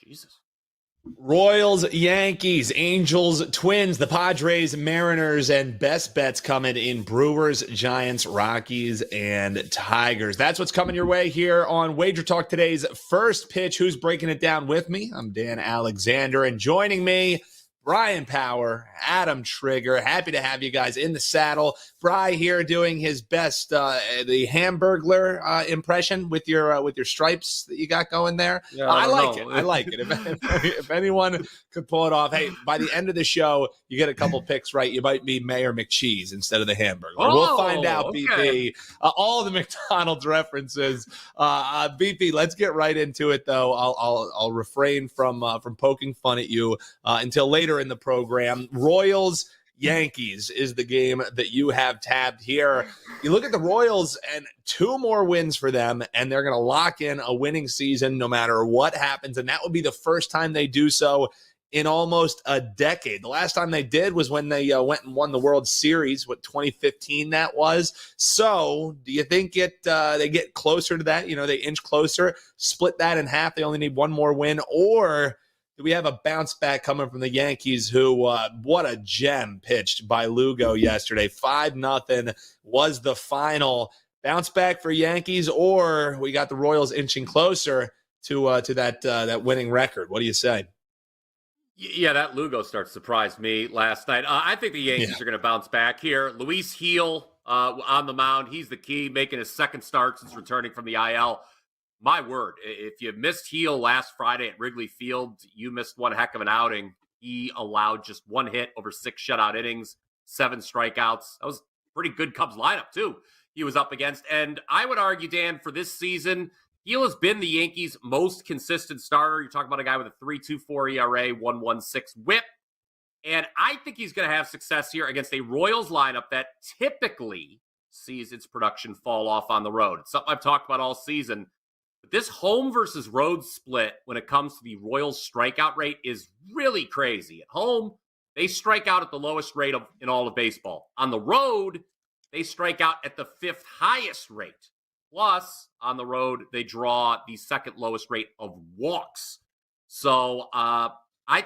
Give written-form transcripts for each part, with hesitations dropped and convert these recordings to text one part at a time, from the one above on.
Jesus. Royals, Yankees, Angels, Twins, the Padres, Mariners, and best bets coming in Brewers, Giants, Rockies, and Tigers. That's what's coming your way here on WagerTalk, today's first pitch. Who's breaking it down with me? I'm Dan Alexander, and joining me, Bryan Power, Adam Trigger. Happy to have you guys in the saddle. Bry here doing his best, the Hamburglar impression with your stripes that you got going there. Yeah, I like it. If anyone could pull it off, hey, by the end of the show, you get a couple picks right. You might be Mayor McCheese instead of the Hamburglar. We'll find out, okay. BP. All the McDonald's references. BP, let's get right into it, though. I'll refrain from poking fun at you until later in the program. Royals, Yankees is the game that you have tabbed here. You look at the Royals and 2 more wins for them, and they're going to lock in a winning season no matter what happens. And that would be the first time they do so in almost a decade. The last time they did was when they went and won the World Series, 2015 that was. So do you think they get closer to that? They inch closer, split that in half. They only need 1 more win, or do we have a bounce back coming from the Yankees, who, what a gem pitched by Lugo yesterday. 5-0 was the final. Bounce back for Yankees, or we got the Royals inching closer to that winning record? What do you say? Yeah, that Lugo start surprised me last night. I think the Yankees are going to bounce back here. Luis Gil on the mound. He's the key, making his second start since returning from the IL. My word, if you missed Gil last Friday at Wrigley Field, you missed one heck of an outing. He allowed just 1 hit over 6 shutout innings, 7 strikeouts. That was a pretty good Cubs lineup, too, he was up against. And I would argue, Dan, for this season, Gil has been the Yankees' most consistent starter. You're talking about a guy with a 3.24 ERA, 1.16 whip. And I think he's going to have success here against a Royals lineup that typically sees its production fall off on the road. It's something I've talked about all season. But this home versus road split when it comes to the Royals strikeout rate is really crazy. At home, they strike out at the lowest rate in all of baseball. On the road, they strike out at the 5th highest rate. Plus, on the road, they draw the 2nd lowest rate of walks. So I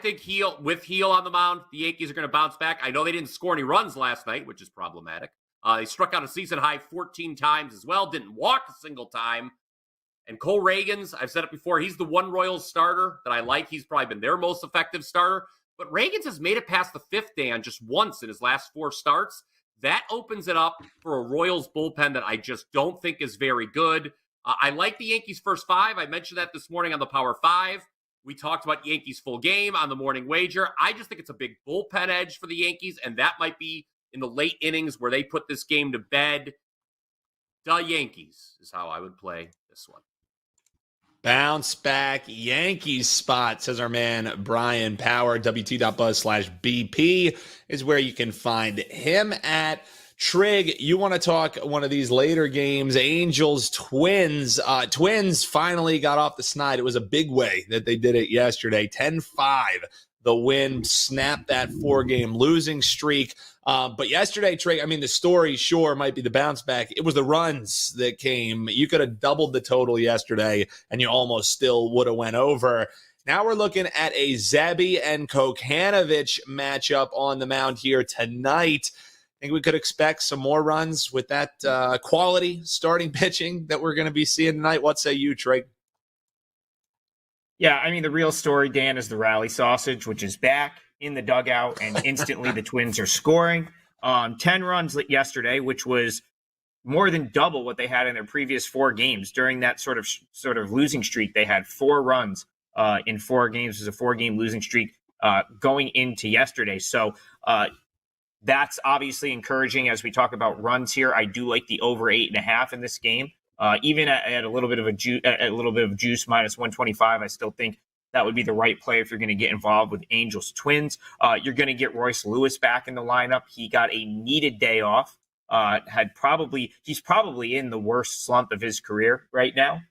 think with Gil on the mound, the Yankees are going to bounce back. I know they didn't score any runs last night, which is problematic. They struck out a season high 14 times as well, didn't walk a single time. And Cole Reagans, I've said it before, he's the one Royals starter that I like. He's probably been their most effective starter. But Reagans has made it past the 5th Dan just once in his last 4 starts. That opens it up for a Royals bullpen that I just don't think is very good. I like the Yankees' first 5. I mentioned that this morning on the Power 5. We talked about Yankees full game on the morning wager. I just think it's a big bullpen edge for the Yankees, and that might be in the late innings where they put this game to bed. The Yankees is how I would play this one. Bounce back Yankees spot, says our man Bryan Power. WT.buzz/BP is where you can find him at. Trig, you want to talk one of these later games, Angels, Twins. Twins finally got off the snide. It was a big way that they did it yesterday. 10-5, the win, snapped that 4-game losing streak. But yesterday, Trig, I mean, the story sure might be the bounce back. It was the runs that came. You could have doubled the total yesterday, and you almost still would have went over. Now we're looking at a Zebby and Kokanovic matchup on the mound here tonight. I think we could expect some more runs with that quality starting pitching that we're going to be seeing tonight. What say you, Trig? Yeah, I mean, the real story, Dan, is the rally sausage, which is back in the dugout, and instantly the Twins are scoring. 10 runs yesterday, which was more than double what they had in their previous 4 games. During that sort of losing streak, they had 4 runs in 4 games. It was a 4-game losing streak going into yesterday. So that's obviously encouraging as we talk about runs here. I do like the over 8.5 in this game. Even at a little bit of juice, minus 125, I still think that would be the right play if you're going to get involved with Angels Twins. You're going to get Royce Lewis back in the lineup. He got a needed day off. He's probably in the worst slump of his career right now.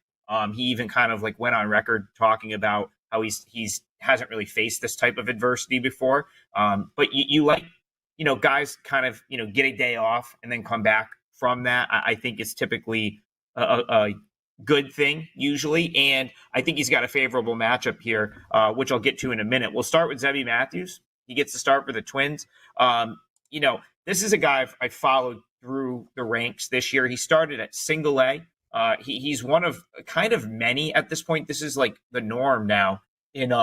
He even kind of went on record talking about how he's hasn't really faced this type of adversity before. But you guys kind of get a day off and then come back from that. I think it's typically a good thing usually, and I think he's got a favorable matchup here, which I'll get to in a minute. We'll start with Zebby Matthews. He gets to start for the Twins. This is a guy I followed through the ranks this year. He started at single A. He's one of kind of many at this point. This is like the norm now in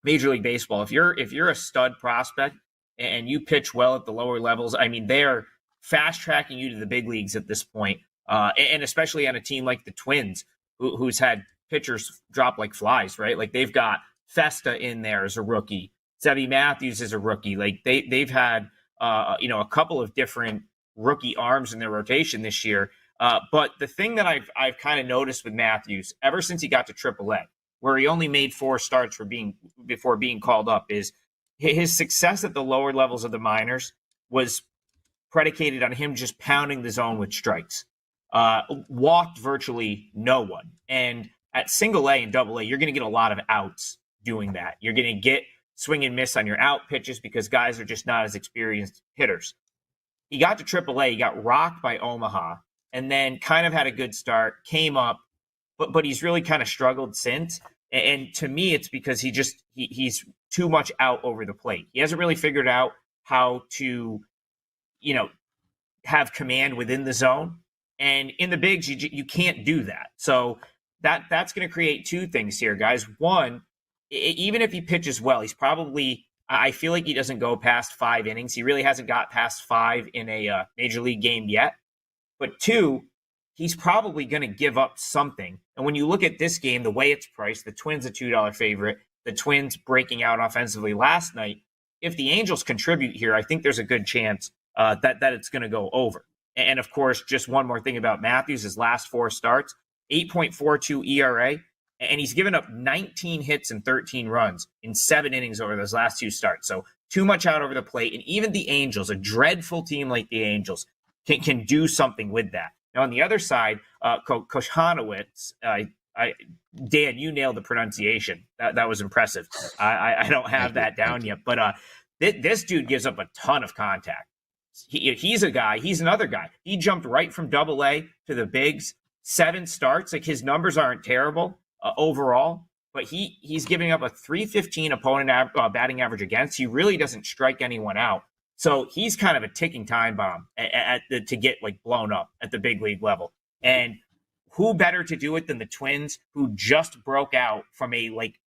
Major League Baseball. If you're a stud prospect and you pitch well at the lower levels, I mean, they're fast tracking you to the big leagues at this point. And especially on a team like the Twins, who's had pitchers drop like flies, right? Like they've got Festa in there as a rookie. Zebby Matthews is a rookie. Like they've had a couple of different rookie arms in their rotation this year. But the thing that I've kind of noticed with Matthews ever since he got to AAA, where he only made 4 starts before being called up, is his success at the lower levels of the minors was predicated on him just pounding the zone with strikes. Walked virtually no one. And at single A and double A, you're going to get a lot of outs doing that. You're going to get swing and miss on your out pitches because guys are just not as experienced hitters. He got to AAA, he got rocked by Omaha, and then kind of had a good start, came up, but he's really kind of struggled since. And to me, it's because he's too much out over the plate. He hasn't really figured out how to, have command within the zone. And in the bigs, you can't do that. So that's going to create 2 things here, guys. One, even if he pitches well, he's probably, I feel like he doesn't go past 5 innings. He really hasn't got past 5 in a major league game yet. But 2, he's probably going to give up something. And when you look at this game, the way it's priced, the Twins a $2 favorite, the Twins breaking out offensively last night, if the Angels contribute here, I think there's a good chance that it's going to go over. And of course, just one more thing about Matthews, his last 4 starts, 8.42 ERA, and he's given up 19 hits and 13 runs in 7 innings over those last 2 starts. So too much out over the plate. And even the Angels, a dreadful team like the Angels, can do something with that. Now, on the other side, Kochanowicz, Dan, you nailed the pronunciation. That was impressive. I don't have that down yet. But this dude gives up a ton of contact. He's another guy. He jumped right from double A to the bigs, 7 starts. Like his numbers aren't terrible overall, but he's giving up a .315 opponent batting average against. He really doesn't strike anyone out. So he's kind of a ticking time bomb to get like blown up at the big league level. And who better to do it than the Twins, who just broke out from a like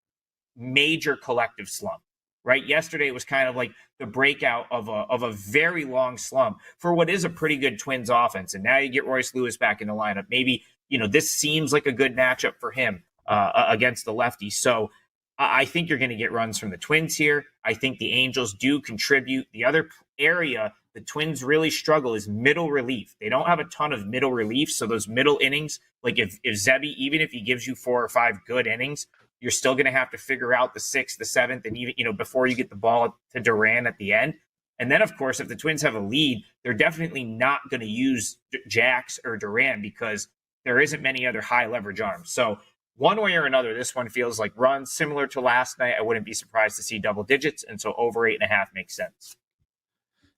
major collective slump, right? Yesterday was kind of like the breakout of a very long slump for what is a pretty good Twins offense. And now you get Royce Lewis back in the lineup. Maybe, this seems like a good matchup for him against the lefty. So I think you're going to get runs from the Twins here. I think the Angels do contribute. The other area the Twins really struggle is middle relief. They don't have a ton of middle relief. So those middle innings, like if Zebby, even if he gives you 4 or 5 good innings, you're still going to have to figure out the 6th, the 7th, and even, before you get the ball to Duran at the end. And then, of course, if the Twins have a lead, they're definitely not going to use Jax or Duran because there isn't many other high leverage arms. So one way or another, this one feels like runs similar to last night. I wouldn't be surprised to see double digits. And so over 8.5 makes sense.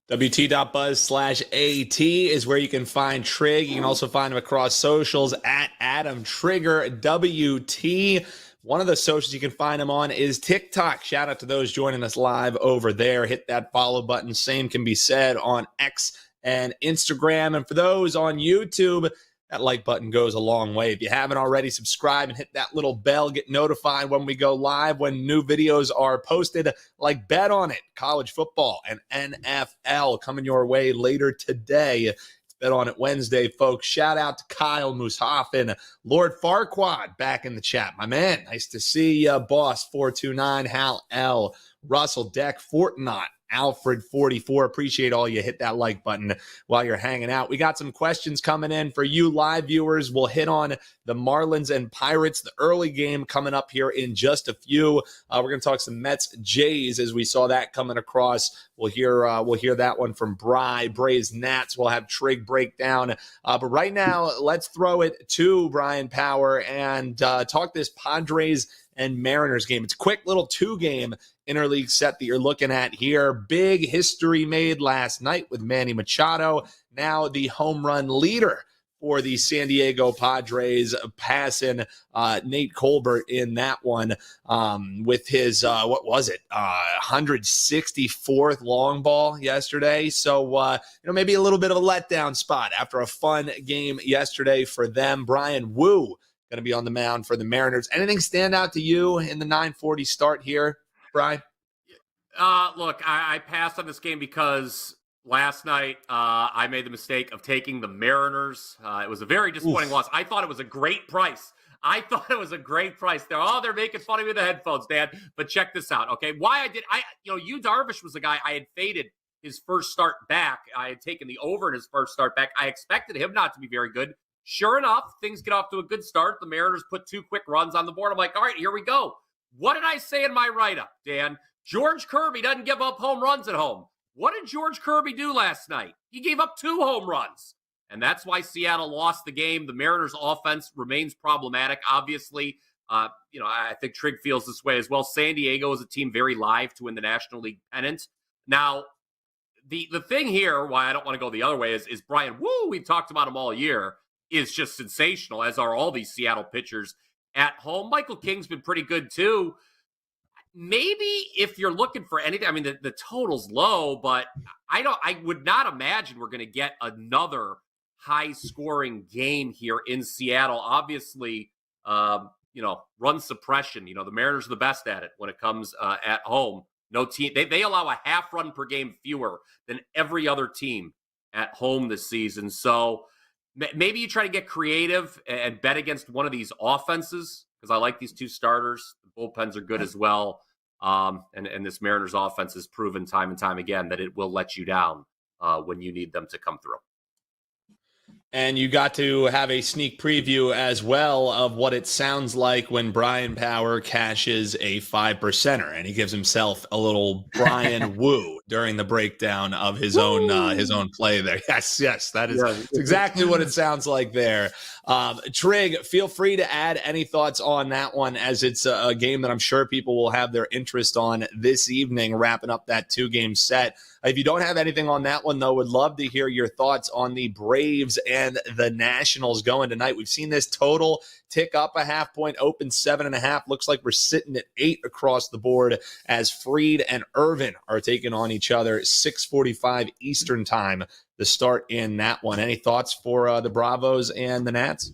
WT.buzz/AT is where you can find Trig. You can also find him across socials at Adam Trigger WT. One of the socials you can find him on is TikTok. Shout out to those joining us live over there. Hit that follow button. Same can be said on X and Instagram. And for those on YouTube, that like button goes a long way. If you haven't already, subscribe and hit that little bell. Get notified when we go live, when new videos are posted, like Bet On It, college football, and NFL coming your way later today. It's Bet On It Wednesday, folks. Shout out to Kyle Mushoffen, Lord Farquad back in the chat. My man, nice to see you. Boss 429, Hal L, Russell Deck, Fortnite, Alfred 44. Appreciate all you hit that like button while you're hanging out. We got some questions coming in for you live viewers. We'll hit on the Marlins and Pirates, the early game coming up here in just a few. We're going to talk some Mets Jays as we saw that coming across. We'll hear that one from Bryan, Braves Nats. We'll have Trig breakdown. But right now, let's throw it to Brian Power and talk this Padres and Mariners game. It's a quick little 2-game interleague set that you're looking at here. Big history made last night with Manny Machado, now the home run leader for the San Diego Padres, passing Nate Colbert in that one with his, 164th long ball yesterday. So, maybe a little bit of a letdown spot after a fun game yesterday for them. Bryan Woo going to be on the mound for the Mariners. Anything stand out to you in the 9:40 start here, Bryan? Look, I passed on this game because last night I made the mistake of taking the Mariners. It was a very disappointing loss. I thought it was a great price. They're making fun of me with the headphones, Dan. But check this out, okay? Yu Darvish was the guy I had faded his first start back. I had taken the over in his first start back. I expected him not to be very good. Sure enough, things get off to a good start. The Mariners put 2 quick runs on the board. I'm like, all right, here we go. What did I say in my write-up, Dan? George Kirby doesn't give up home runs at home. What did George Kirby do last night? He gave up 2 home runs. And that's why Seattle lost the game. The Mariners' offense remains problematic, obviously. I think Trigg feels this way as well. San Diego is a team very live to win the National League pennant. Now, the thing here, why I don't want to go the other way, is Bryan Woo, we've talked about him all year, is just sensational, as are all these Seattle pitchers at home. Michael King's been pretty good, too. Maybe if you're looking for anything, I mean, the total's low, but I would not imagine we're going to get another high-scoring game here in Seattle. Obviously, run suppression. The Mariners are the best at it when it comes at home. No team, they allow a half run per game fewer than every other team at home this season. So maybe you try to get creative and bet against one of these offenses, because I like these 2 starters. The bullpens are good as well. And this Mariners offense has proven time and time again that it will let you down when you need them to come through. And you got to have a sneak preview as well of what it sounds like when Brian Power cashes a 5%er, and he gives himself a little Bryan Woo during the breakdown of his own play there. Yes, that is exactly what it sounds like there. Trigg, feel free to add any thoughts on that one, as it's a game that I'm sure people will have their interest on this evening, wrapping up that 2-game set. If you don't have anything on that one, though, would love to hear your thoughts on the Braves and the Nationals going tonight. We've seen this total tick up a half point, open 7.5. Looks like we're sitting at 8 across the board as Fried and Irvin are taking on each other. 6:45 Eastern time to start in that one. Any thoughts for the Bravos and the Nats?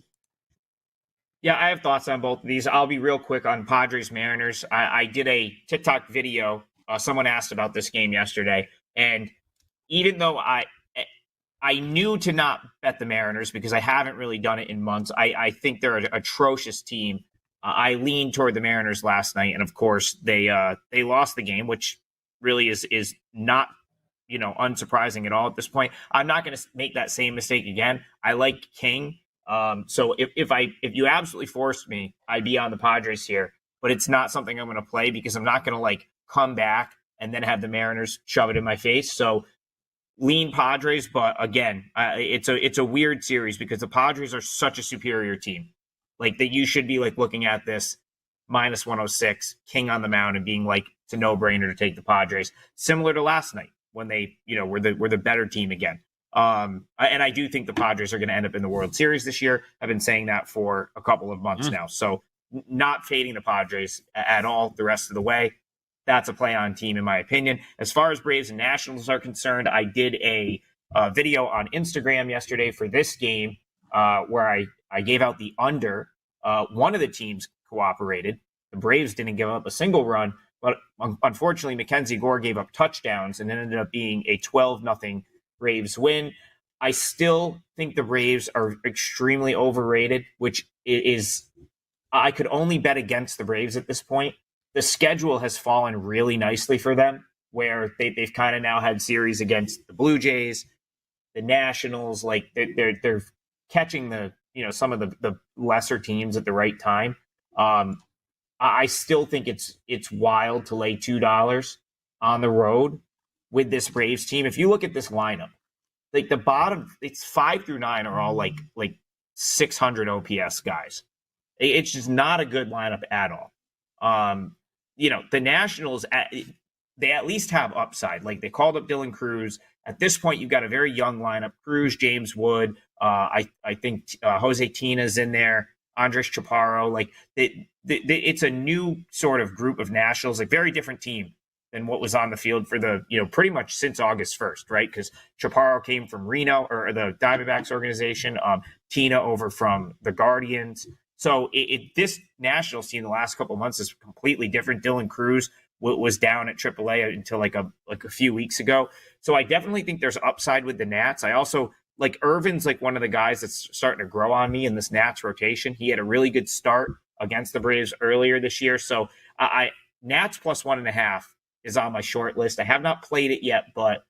Yeah, I have thoughts on both of these. I'll be real quick on Padres Mariners. I did a TikTok video. Someone asked about this game yesterday. And even though I knew to not bet the Mariners because I haven't really done it in months, I think they're an atrocious team. I leaned toward the Mariners last night, and of course they lost the game, which really is not unsurprising at all at this point. I'm not going to make that same mistake again. I like King, so if you absolutely forced me, I'd be on the Padres here. But it's not something I'm going to play because I'm not going to come back and then have the Mariners shove it in my face. So lean Padres, but again, it's a weird series because the Padres are such a superior team. That you should be looking at this minus 106, King on the mound, and being it's a no-brainer to take the Padres. Similar to last night when they were the better team again. And I do think the Padres are going to end up in the World Series this year. I've been saying that for a couple of months now. So not fading the Padres at all the rest of the way. That's a play-on team, in my opinion. As far as Braves and Nationals are concerned, I did a video on Instagram yesterday for this game where I gave out the under. One of the teams cooperated. The Braves didn't give up a single run, but unfortunately, Mackenzie Gore gave up touchdowns, and it ended up being a 12-0 Braves win. I still think the Braves are extremely overrated, which is I could only bet against the Braves at this point. The schedule has fallen really nicely for them, where they've kind of now had series against the Blue Jays, the Nationals. They're catching some of the lesser teams at the right time. I still think it's wild to lay $2 on the road with this Braves team. If you look at this lineup, the bottom, it's 5 through 9 are all like 600 OPS guys. It's just not a good lineup at all. The Nationals, they at least have upside. They called up Dylan Cruz. At this point, you've got a very young lineup: Cruz, James Wood, I think Jose Tina's in there, Andres Chaparro. Like it's a new sort of group of Nationals, like very different team than what was on the field for the, pretty much since August 1st, right? Because Chaparro came from Reno or the Diamondbacks organization, Tina over from the Guardians. So this Nationals team the last couple of months is completely different. Dylan Cruz was down at AAA until like a few weeks ago. So I definitely think there's upside with the Nats. I also like Irvin's like one of the guys that's starting to grow on me in this Nats rotation. He had a really good start against the Braves earlier this year. So Nats plus 1.5 is on my short list. I have not played it yet, but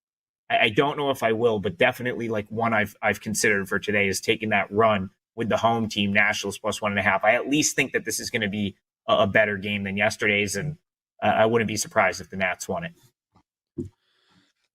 I don't know if I will, but definitely like one I've considered for today is taking that run with the home team, Nationals plus 1.5. I at least think that this is going to be a better game than yesterday's, and I wouldn't be surprised if the Nats won it.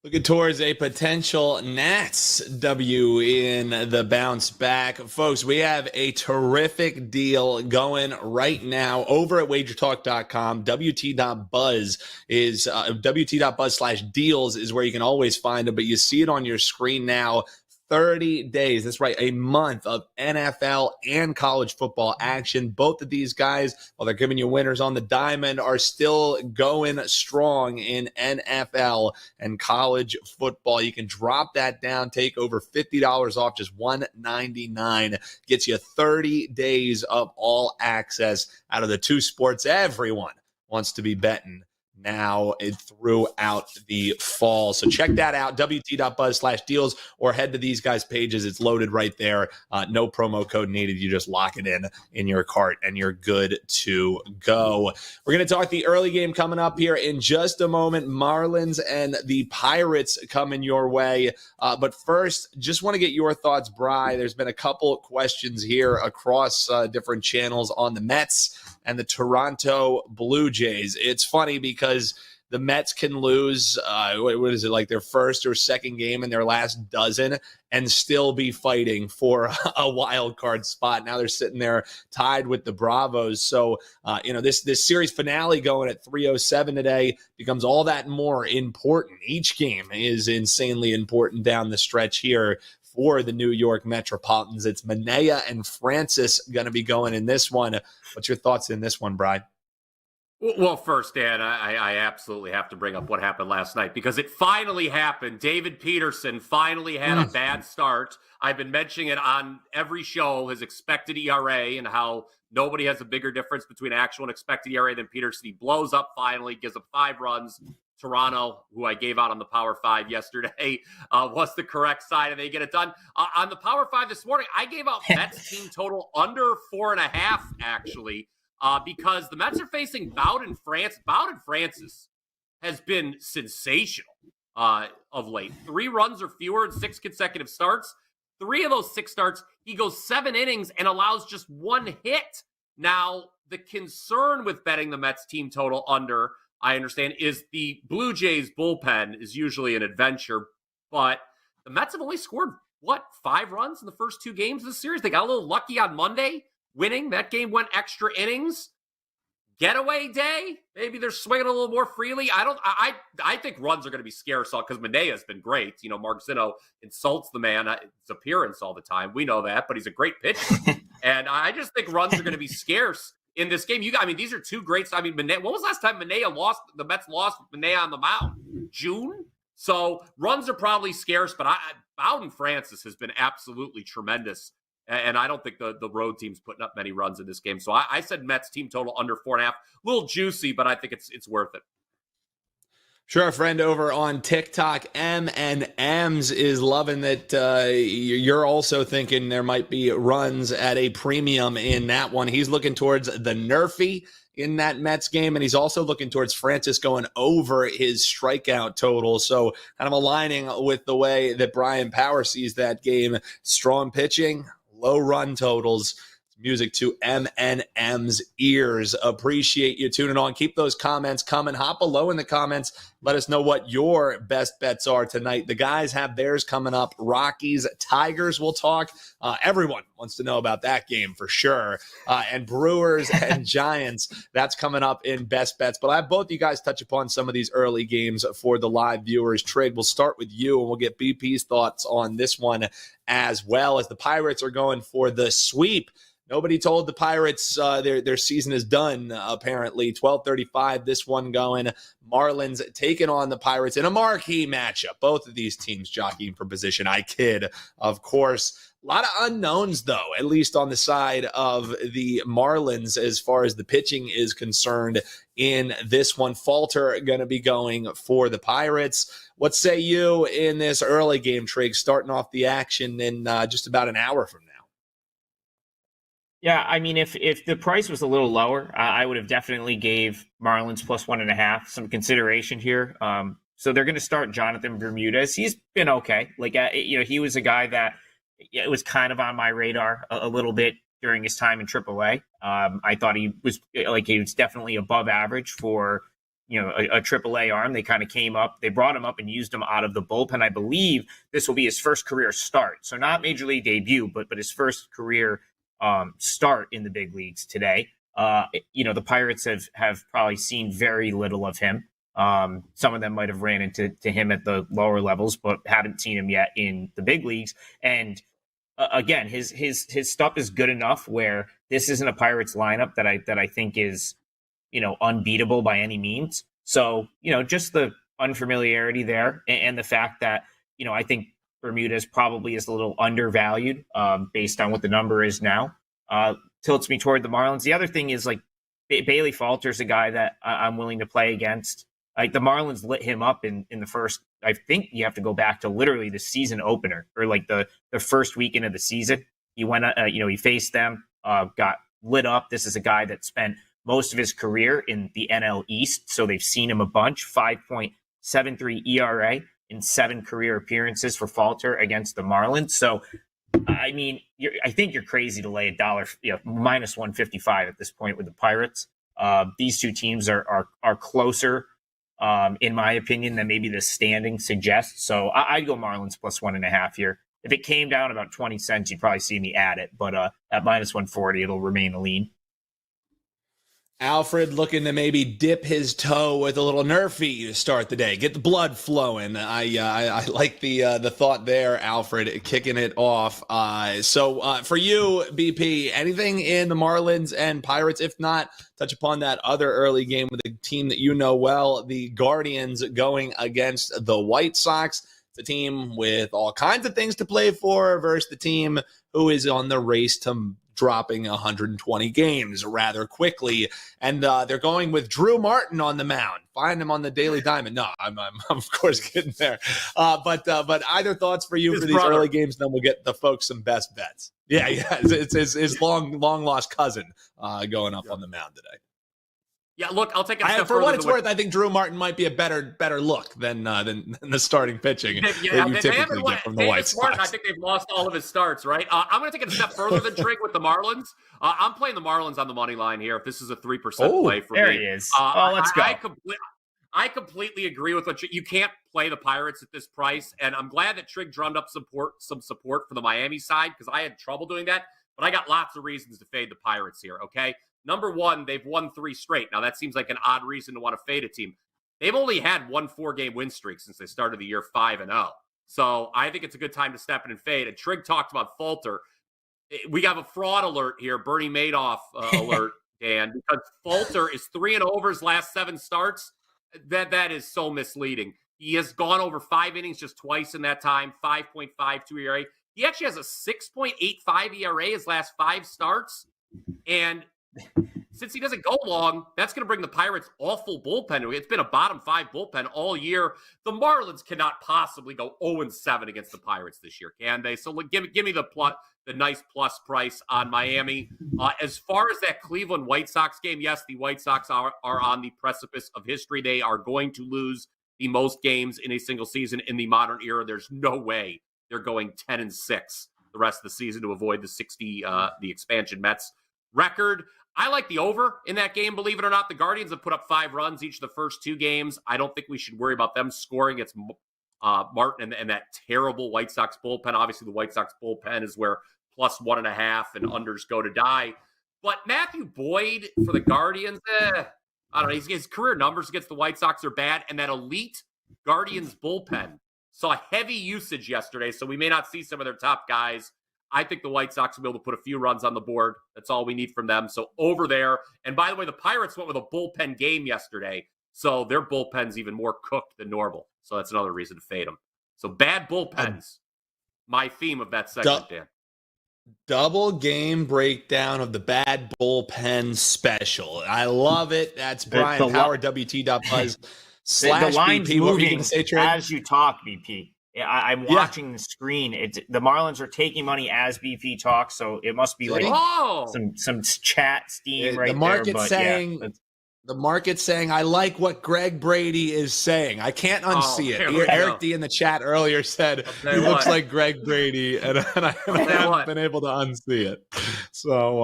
Looking towards a potential Nats W in the bounce back. Folks, we have a terrific deal going right now over at WagerTalk.com. WT.buzz is WT.buzz/deals is where you can always find them, but you see it on your screen now. 30 days. That's right. A month of NFL and college football action. Both of these guys, while they're giving you winners on the diamond, are still going strong in NFL and college football. You can drop that down, take over $50 off, just $199. Gets you 30 days of all access out of the two sports everyone wants to be betting now and throughout the fall. So check that out, WT.buzz/deals, or head to these guys' pages. It's loaded right there. No promo code needed. You just lock it in your cart and you're good to go. We're going to talk the early game coming up here in just a moment. Marlins and the Pirates coming your way. But first, just want to get your thoughts, Bri. There's been a couple of questions here across different channels on the Mets and the Toronto Blue Jays. It's funny because the Mets can lose, what is it, like their first or second game in their last dozen and still be fighting for a wild card spot. Now they're sitting there tied with the Bravos. So, this series finale going at 3:07 today becomes all that more important. Each game is insanely important down the stretch here for the New York Metropolitans. It's Manaea and Francis going to be going in this one. What's your thoughts in this one, Bryan? Well, first, Dan, I absolutely have to bring up what happened last night because it finally happened. David Peterson finally had a bad start. I've been mentioning it on every show, his expected ERA and how nobody has a bigger difference between actual and expected ERA than Peterson. He blows up finally, gives up 5 runs. Toronto, who I gave out on the Power 5 yesterday, was the correct side, and they get it done. On the Power 5 this morning, I gave out Mets team total under 4.5, actually, because the Mets are facing Bowden France. Bowden Francis has been sensational of late. 3 runs or fewer in 6 consecutive starts. 3 of those 6 starts, he goes 7 innings and allows just 1 hit. Now, the concern with betting the Mets team total under, I understand, is the Blue Jays bullpen is usually an adventure, but the Mets have only scored, 5 runs in the first 2 games of the series? They got a little lucky on Monday, winning. That game went extra innings. Getaway day, maybe they're swinging a little more freely. I think runs are going to be scarce because Manaea's been great. Mark Zinno insults the man, his appearance all the time. We know that, but he's a great pitcher. And I just think runs are going to be scarce in this game. These are 2 greats. Manaea, when was the last time the Mets lost with Manaea on the mound? June? So runs are probably scarce, but Bowden Francis has been absolutely tremendous. And I don't think the road team's putting up many runs in this game. So I said Mets team total under 4.5. A little juicy, but I think it's worth it. Sure, our friend over on TikTok, M&M's, is loving that you're also thinking there might be runs at a premium in that one. He's looking towards the Nerfy in that Mets game, and he's also looking towards Francis going over his strikeout total. So kind of aligning with the way that Brian Power sees that game. Strong pitching, low run totals. music to MNM's ears. Appreciate you tuning on. Keep those comments coming. Hop below in the comments. Let us know what your best bets are tonight. The guys have theirs coming up. Rockies, Tigers, we'll talk. Everyone wants to know about that game for sure. And Brewers and Giants, that's coming up in best bets. But I have both you guys touch upon some of these early games for the live viewers. Trig, we'll start with you, and we'll get BP's thoughts on this one as well, as the Pirates are going for the sweep. Nobody told the Pirates their season is done, apparently. 12:35, this one going. Marlins taking on the Pirates in a marquee matchup. Both of these teams jockeying for position. I kid, of course. A lot of unknowns, though, at least on the side of the Marlins as far as the pitching is concerned in this one. Falter going to be going for the Pirates. What say you in this early game, Trig, starting off the action in just about an hour from now? Yeah, I mean, if the price was a little lower, I would have definitely gave Marlins plus 1.5 some consideration here. So they're going to start Jonathan Bermudez. He's been okay. He was a guy that it was kind of on my radar a little bit during his time in AAA. I thought he was definitely above average for a AAA arm. They kind of came up, they brought him up and used him out of the bullpen. I believe this will be his first career start, so not major league debut, but his first career start in the big leagues today. The Pirates have probably seen very little of him. Some of them might have ran into him at the lower levels, but haven't seen him yet in the big leagues. And again, his stuff is good enough where this isn't a Pirates lineup that I think is unbeatable by any means. So just the unfamiliarity there, and the fact that I think Bermudez probably is a little undervalued based on what the number is now. Tilts me toward the Marlins. The other thing is Bailey Falter's a guy that I'm willing to play against. The Marlins lit him up in the first. I think you have to go back to literally the season opener, or the first weekend of the season. He went, he faced them, got lit up. This is a guy that spent most of his career in the NL East, so they've seen him a bunch. 5.73 ERA in 7 career appearances for Falter against the Marlins. So, I mean, I think you're crazy to lay minus 155 at this point with the Pirates. These two teams are closer, in my opinion, than maybe the standing suggests. So I'd go Marlins plus 1.5 here. If it came down about 20 cents, you'd probably see me add it. But at minus 140, it'll remain a lean. Alfred looking to maybe dip his toe with a little Nerfy to start the day, get the blood flowing. I like the thought there, Alfred, kicking it off. So for you, BP, anything in the Marlins and Pirates? If not, touch upon that other early game with a team that you know well, the Guardians going against the White Sox. It's a team with all kinds of things to play for versus the team who is on the race to dropping 120 games rather quickly. And they're going with Drew Martin on the mound. Find him on the Daily Diamond. No, I'm of course getting there. But either thoughts for you His for these brother. early games, then we'll get the folks some best bets. Yeah, it's his long lost cousin going up on the mound today. Yeah, look, I'll take it. For what it's worth, I think Drew Martin might be a better look than the starting pitching that you typically get from the White Sox. I think they've lost all of his starts, right? I'm going to take it a step further than Trig with the Marlins. I'm playing the Marlins on the money line here. If this is a 3% play for there me, he is. Let's go. I completely agree with what you can't play the Pirates at this price, and I'm glad that Trig drummed up some support for the Miami side because I had trouble doing that, but I got lots of reasons to fade the Pirates here. Okay. Number one, they've won 3 straight. Now, that seems like an odd reason to want to fade a team. They've only had 1 4-game win streak since they started the year 5-0. So I think it's a good time to step in and fade. And Trig talked about Falter. We have a fraud alert here, Bernie Madoff alert, Dan, because Falter is 3-0 over his last 7 starts. That is so misleading. He has gone over 5 innings just twice in that time, 5.52 ERA. He actually has a 6.85 ERA his last 5 starts. And since he doesn't go long, that's going to bring the Pirates awful bullpen. It's been a bottom 5 bullpen all year. The Marlins cannot possibly go 0-7 against the Pirates this year, can they? So give me the nice plus price on Miami. As far as that Cleveland White Sox game, yes, the White Sox are on the precipice of history. They are going to lose the most games in a single season in the modern era. There's no way they're going 10-6. the rest of the season to avoid the expansion Mets record. I like the over in that game, believe it or not. The Guardians have put up 5 runs each of the first 2 games. I don't think we should worry about them scoring. It's Martin and that terrible White Sox bullpen. Obviously, the White Sox bullpen is where plus 1.5 and unders go to die. But Matthew Boyd for the Guardians, I don't know. His career numbers against the White Sox are bad, and that elite Guardians bullpen saw heavy usage yesterday, so we may not see some of their top guys. I think the White Sox will be able to put a few runs on the board. That's all we need from them. So over there. And by the way, the Pirates went with a bullpen game yesterday, so their bullpen's even more cooked than normal. So that's another reason to fade them. So bad bullpens, my theme of that segment, Dan. Double game breakdown of the bad bullpen special. I love it. That's Bryan Power, WT.buzz. The line's BP. moving as you talk, BP. I'm watching the screen. The Marlins are taking money as BP talks, so it must be like some chat steam right the market there. Saying, the market's saying, I like what Greg Brady is saying. I can't unsee it. Eric D in the chat earlier said he looks like Greg Brady, and I haven't been able to unsee it. So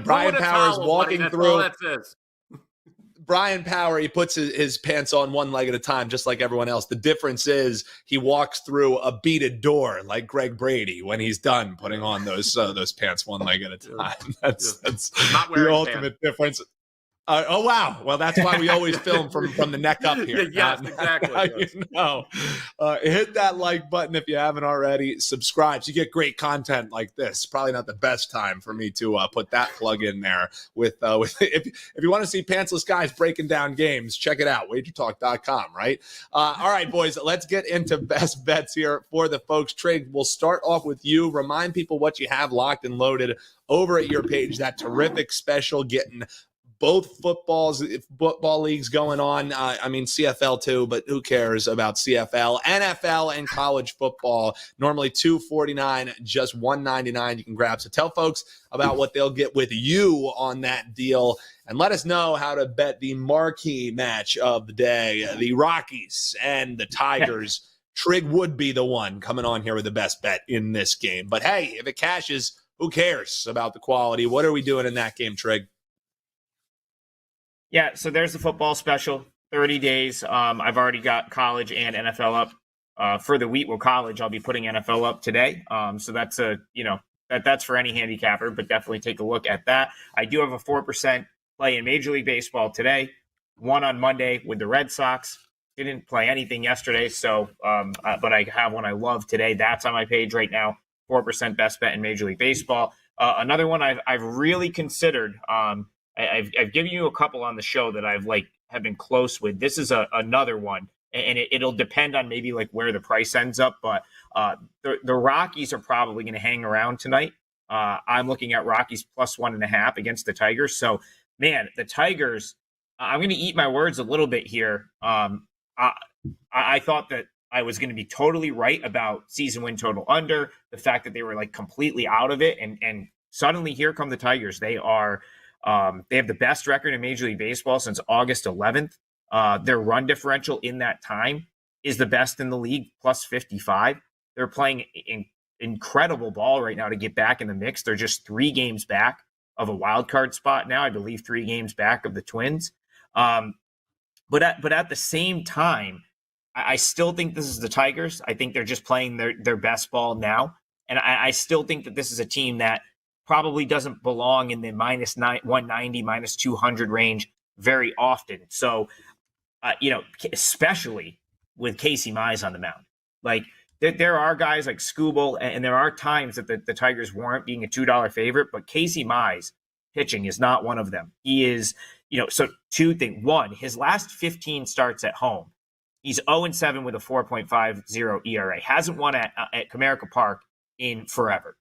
Bryan Power's walking through. Bryan Power, he puts his pants on one leg at a time, just like everyone else. The difference is he walks through a beaded door like Greg Brady when he's done putting on those pants one leg at a time. That's the ultimate difference. Oh, wow. Well, that's why we always film from the neck up here. Yes, exactly. Hit that like button if you haven't already. Subscribe. So you get great content like this. Probably not the best time for me to put that plug in there. With if you want to see pantsless guys breaking down games, check it out. WagerTalk.com, right? All right, boys, let's get into best bets here for the folks. Trig, we'll start off with you. Remind people what you have locked and loaded over at your page. That terrific special getting both football leagues going on. CFL too, but who cares about CFL, NFL, and college football? Normally $249, just $199 you can grab. So tell folks about what they'll get with you on that deal, and let us know how to bet the marquee match of the day, the Rockies and the Tigers. Trig would be the one coming on here with the best bet in this game. But hey, if it cashes, who cares about the quality? What are we doing in that game, Trig? Yeah, so there's the football special, 30 days. I've already got college and NFL up. For the Wheatwell College, I'll be putting NFL up today. So that's that's for any handicapper, but definitely take a look at that. I do have a 4% play in Major League Baseball today, one on Monday with the Red Sox. Didn't play anything yesterday, but I have one I love today. That's on my page right now, 4% best bet in Major League Baseball. Another one I've really considered. I've given you a couple on the show that have been close with. This is another one, and it'll depend on maybe where the price ends up. But the Rockies are probably going to hang around tonight. I'm looking at Rockies plus 1.5 against the Tigers. So, man, the Tigers. I'm going to eat my words a little bit here. I thought that I was going to be totally right about season win total under, the fact that they were completely out of it, and suddenly here come the Tigers. They are. They have the best record in Major League Baseball since August 11th. Their run differential in that time is the best in the league, plus 55. They're playing incredible ball right now to get back in the mix. They're just 3 games back of a wild card spot now. I believe 3 games back of the Twins. But at the same time, I still think this is the Tigers. I think they're just playing their best ball now. And I still think that this is a team that probably doesn't belong in the minus 190, minus 200 range very often. So, especially with Casey Mize on the mound. There are guys like Skubal, and there are times that the Tigers warrant being a $2 favorite, but Casey Mize pitching is not one of them. He is, so 2 things. 1, his last 15 starts at home, he's 0-7 with a 4.50 ERA. Hasn't won at Comerica Park in forever.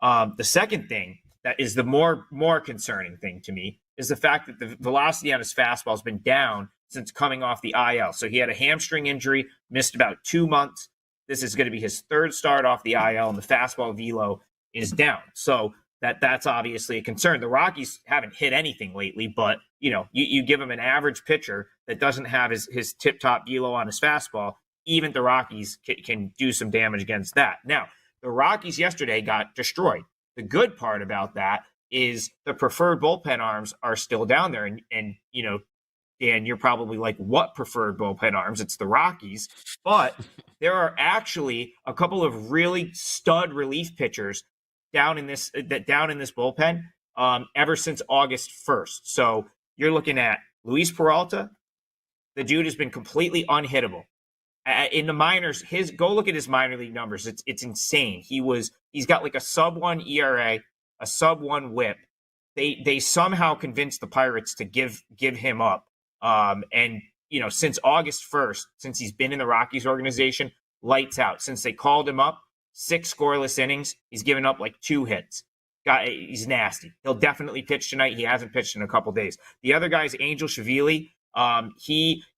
The second thing that is the more concerning thing to me is the fact that the velocity on his fastball has been down since coming off the IL. So he had a hamstring injury, missed about 2 months. This is going to be his 3rd start off the IL, and the fastball velo is down. So that's obviously a concern. The Rockies haven't hit anything lately, but you give him an average pitcher that doesn't have his tip-top velo on his fastball, even the Rockies can do some damage against that. Now, The Rockies yesterday got destroyed. The good part about that is the preferred bullpen arms are still down there. And Dan, you're probably like, what preferred bullpen arms? It's the Rockies. But there are actually a couple of really stud relief pitchers down in this bullpen ever since August 1st. So you're looking at Luis Peralta. The dude has been completely unhittable. In the minors, go look at his minor league numbers. It's insane. He's got like a sub-1 ERA, a sub-1 WHIP. They somehow convinced the Pirates to give him up. And since August 1st, since he's been in the Rockies organization, lights out. Since they called him up, 6 scoreless innings. He's given up like 2 hits. He's nasty. He'll definitely pitch tonight. He hasn't pitched in a couple days. The other guy is Angel Shavili.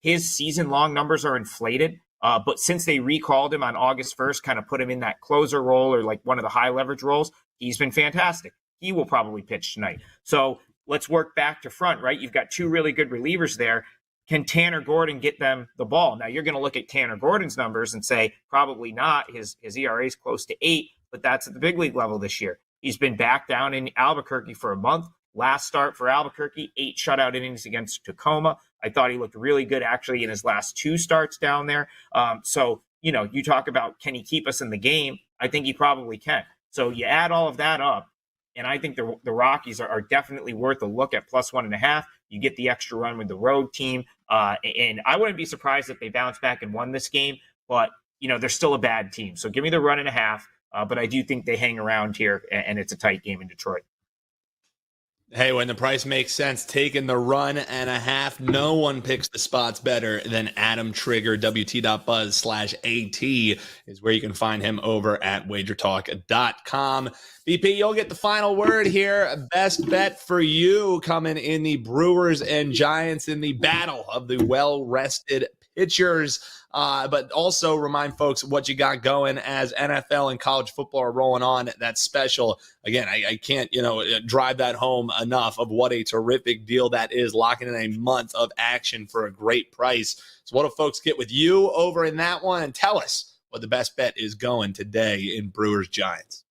His season-long numbers are inflated. But since they recalled him on August 1st, kind of put him in that closer role or like one of the high leverage roles, he's been fantastic. He will probably pitch tonight. So let's work back to front, right? You've got 2 really good relievers there. Can Tanner Gordon get them the ball? Now, you're going to look at Tanner Gordon's numbers and say, probably not. His ERA is close to 8, but that's at the big league level this year. He's been back down in Albuquerque for a month. Last start for Albuquerque, 8 shutout innings against Tacoma. I thought he looked really good actually in his last 2 starts down there. So, you talk about, can he keep us in the game? I think he probably can. So you add all of that up, and I think the Rockies are definitely worth a look at +1.5. You get the extra run with the road team. And I wouldn't be surprised if they bounce back and won this game, but, they're still a bad team. So give me the 1.5. But I do think they hang around here, and it's a tight game in Detroit. Hey, when the price makes sense, taking the 1.5. No one picks the spots better than Adam Trigger. WT.buzz/AT is where you can find him over at WagerTalk.com. BP, you'll get the final word here. Best bet for you coming in the Brewers and Giants in the battle of the well-rested pitchers. But also remind folks what you got going as NFL and college football are rolling on. That's special. Again, I can't, drive that home enough of what a terrific deal that is, locking in a month of action for a great price. So what do folks get with you over in that one? And tell us what the best bet is going today in Brewers Giants.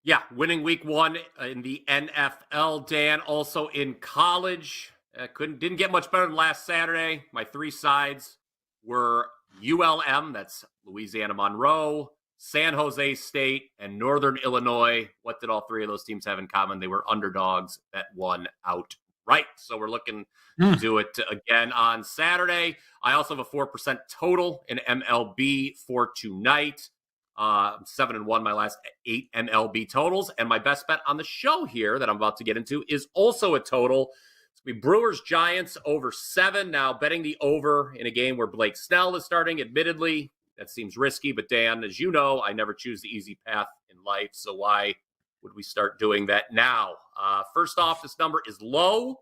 Yeah, winning week 1 in the NFL, Dan. Also in college, didn't get much better than last Saturday. My 3 sides were ULM, that's Louisiana Monroe, San Jose State, and Northern Illinois. What did all 3 of those teams have in common? They were underdogs that won outright. So we're looking to do it again on Saturday. I also have a 4% total in MLB for tonight. 7-1 my last 8 MLB totals. And my best bet on the show here that I'm about to get into is also a total. It's going to be Brewers Giants over 7. Now, betting the over in a game where Blake Snell is starting, admittedly, that seems risky. But Dan, as you know, I never choose the easy path in life. So why would we start doing that now? First off, this number is low.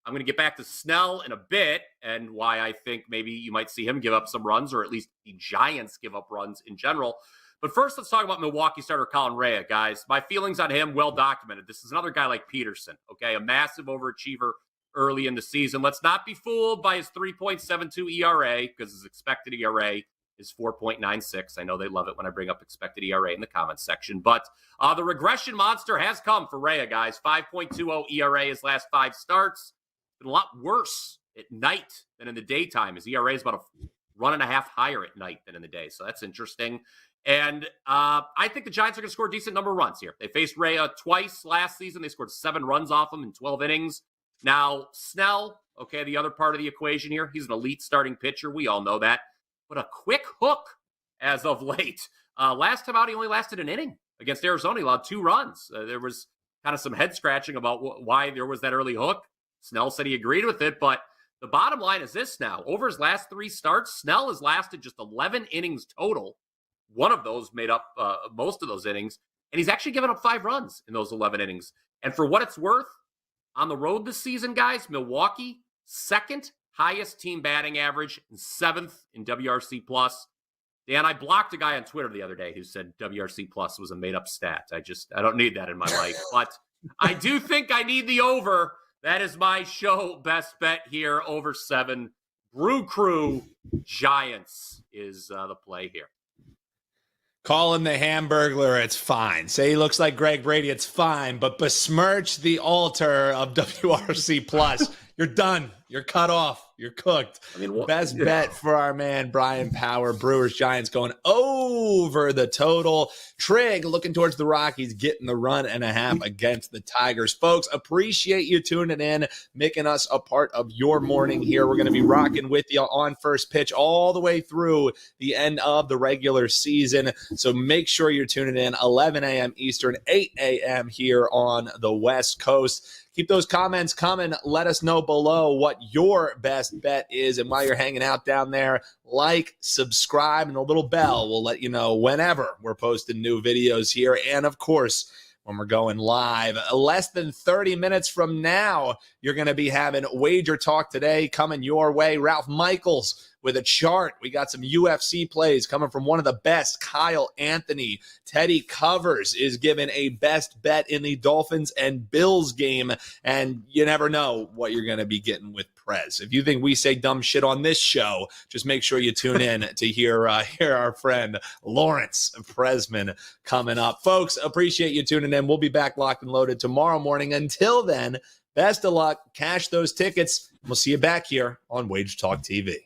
I'm going to get back to Snell in a bit and why I think maybe you might see him give up some runs, or at least the Giants give up runs in general. But first, let's talk about Milwaukee starter Colin Rea, guys. My feelings on him, well documented. This is another guy like Peterson, okay? A massive overachiever early in the season. Let's not be fooled by his 3.72 ERA, because his expected ERA is 4.96. I know they love it when I bring up expected ERA in the comments section. But the regression monster has come for Rea, guys. 5.20 ERA his last 5 starts. It's been a lot worse at night than in the daytime. His ERA is about a 1.5 higher at night than in the day. So that's interesting. And I think the Giants are going to score a decent number of runs here. They faced Rea twice last season. They scored 7 runs off him in 12 innings. Now, Snell, okay, the other part of the equation here, he's an elite starting pitcher. We all know that. But a quick hook as of late. Last time out, he only lasted an inning against Arizona. He allowed 2 runs. There was kind of some head scratching about why there was that early hook. Snell said he agreed with it, but the bottom line is this now. Over his last 3 starts, Snell has lasted just 11 innings total. One of those made up most of those innings, and he's actually given up 5 runs in those 11 innings. And for what it's worth, on the road this season, guys, Milwaukee, 2nd highest team batting average and 7th in WRC+. Dan, I blocked a guy on Twitter the other day who said WRC+ was a made-up stat. I don't need that in my life. But I do think I need the over. That is my show best bet here, over 7. Brew Crew Giants is the play here. Call him the Hamburglar, it's fine. Say he looks like Greg Brady, it's fine. But besmirch the altar of WRC Plus. You're done. You're cut off. You're cooked. I mean, best bet for our man Bryan Power. Brewers Giants going over the total. Trig looking towards the Rockies, getting the 1.5 against the Tigers. Folks, appreciate you tuning in, making us a part of your morning here. We're going to be rocking with you on First Pitch all the way through the end of the regular season. So make sure you're tuning in 11 a.m. Eastern, 8 a.m. here on the West Coast. Keep those comments coming. Let us know below what your best bet is. And while you're hanging out down there, like, subscribe, and the little bell will let you know whenever we're posting new videos here. And, of course, when we're going live. Less than 30 minutes from now, you're going to be having WagerTalk today coming your way. Ralph Michaels with a chart. We got some UFC plays coming from one of the best, Kyle Anthony. Teddy Covers is given a best bet in the Dolphins and Bills game, and you never know what you're going to be getting with Prez. If you think we say dumb shit on this show, just make sure you tune in to hear our friend Lawrence Presman coming up. Folks, appreciate you tuning in. We'll be back locked and loaded tomorrow morning. Until then, best of luck. Cash those tickets. We'll see you back here on WagerTalk TV.